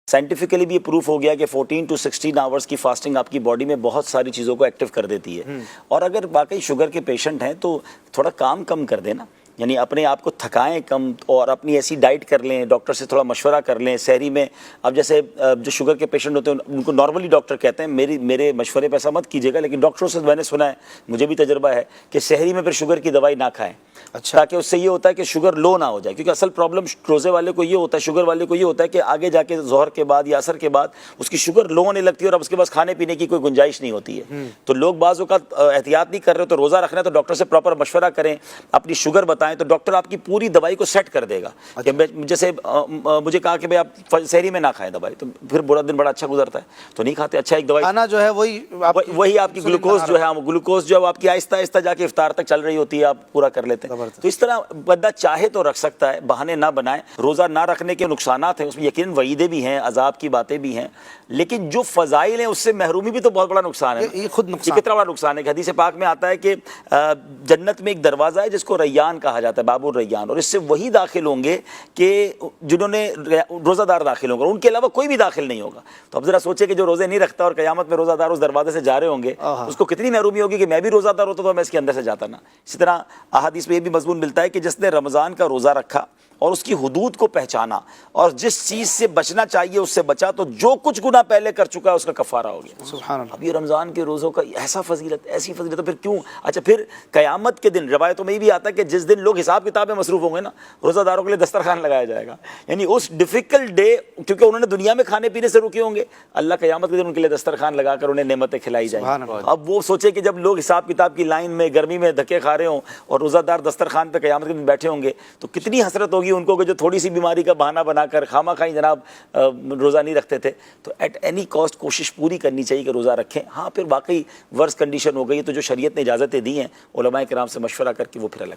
Scientifically بھی یہ proof ہو گیا کہ 14 to 16 آورس کی فاسٹنگ آپ کی باڈی میں بہت ساری چیزوں کو ایکٹیو کر دیتی ہے. اور اگر واقعی شوگر کے پیشنٹ ہیں تو تھوڑا کام کم کر دینا، یعنی اپنے آپ کو تھکائیں کم اور اپنی ایسی ڈائٹ کر لیں، ڈاکٹر سے تھوڑا مشورہ کر لیں سحری میں. اب جیسے جو شوگر کے پیشنٹ ہوتے ہیں ان کو نارملی ڈاکٹر کہتے ہیں میرے مشورے پہ ایسا مت کیجیے گا، لیکن ڈاکٹروں سے میں نے سنا ہے، مجھے بھی تجربہ ہے کہ سحری میں پھر شوگر کی دوائی نہ کھائیں. اچھا، تاکہ اس سے یہ ہوتا ہے کہ شوگر لو نہ ہو جائے، کیونکہ اصل پرابلم روزے والے کو یہ ہوتا ہے، شوگر والے کو یہ ہوتا ہے کہ آگے جا کے ظہر کے بعد یا عصر کے بعد اس کی شوگر لو ہونے لگتی ہے اور اب اس کے پاس کھانے پینے کی کوئی گنجائش نہیں ہوتی ہے. تو لوگ بعض اوقات احتیاط نہیں کر رہے تو روزہ رکھنا ہے تو ڈاکٹر سے پراپر مشورہ کریں، اپنی شوگر بتائیں تو ڈاکٹر آپ کی پوری دوائی کو سیٹ کر دے گا. کہ جیسے مجھے کہا کہ بھائی آپ سحری میں نہ کھائیں دوائی، تو پھر پورا دن بڑا اچھا گزرتا ہے تو نہیں کھاتے. اچھا، ایک دوائی کھانا جو ہے وہی آپ کی گلوکوز جو ہے گلوکوز جو آپ کی آہستہ آہستہ جا کے افطار تک چل رہی ہوتی ہے، آپ پورا کر لیتے ہیں. تو اس طرح بندہ چاہے تو رکھ سکتا ہے، بہانے نہ بنائے. روزہ نہ رکھنے کے نقصانات ہیں، اس میں یقیناً وعیدیں بھی ہیں، عذاب کی باتیں بھی ہیں، لیکن جو فضائل ہیں اس سے محرومی بھی تو بہت بڑا نقصان ہے. یہ خود نقصان، یہ کتنا بڑا نقصان ہے کہ حدیث پاک میں آتا ہے کہ جنت میں ایک دروازہ ہے جس کو ریان کہا جاتا ہے، باب الریان، اور اس سے وہی داخل ہوں گے کہ جنہوں نے روزہ دار داخل ہوں گے، ان کے علاوہ کوئی بھی داخل نہیں ہوگا. تو اب ذرا سوچے کہ جو روزے نہیں رکھتا اور قیامت میں روزہ دار اس دروازے سے جا رہے ہوں گے، اس کو کتنی محرومی ہوگی کہ میں بھی روزہ دار ہوتا تو میں اس کے اندر سے جاتا نا. اسی طرح احادیث میں یہ بھی مضمون ملتا ہے کہ جس نے رمضان کا روزہ رکھا اور اس کی حدود کو پہچانا اور جس چیز سے بچنا چاہیے اس سے بچا تو جو کچھ گناہ پہلے کر چکا ہے اس کا کفارہ ہو گیا. سبحان اللہ. اب یہ رمضان کے روزوں کا ایسا فضیلت، ایسی فضیلت، تو پھر کیوں؟ اچھا، پھر قیامت کے دن روایتوں میں یہ بھی آتا ہے کہ جس دن لوگ حساب کتاب میں مصروف ہوں گے نا، روزہ داروں کے لیے دسترخوان لگایا جائے گا. یعنی اس ڈیفیکلٹ ڈے، کیونکہ انہوں نے دنیا میں کھانے پینے سے رکے ہوں گے، اللہ قیامت کے دن ان کے لیے دسترخوان لگا کر انہیں نعمتیں کھلائی جائیں. اب وہ سوچے کہ جب لوگ حساب کتاب کی لائن میں گرمی میں دھکے کھا رہے ہوں اور روزہ دار دسترخوان پہ قیامت کے دن بیٹھے ہوں گے تو کتنی حسرت ہوگی ان کو کہ جو تھوڑی سی بیماری کا بہانہ بنا کر خامہ خواہ جناب روزہ نہیں رکھتے تھے. تو ایٹ اینی کاسٹ کوشش پوری کرنی چاہیے کہ روزہ رکھیں. ہاں، پھر واقعی ورس کنڈیشن ہو گئی تو جو شریعت نے اجازتیں دی ہیں علماء کرام سے مشورہ کر کے وہ پھر الگ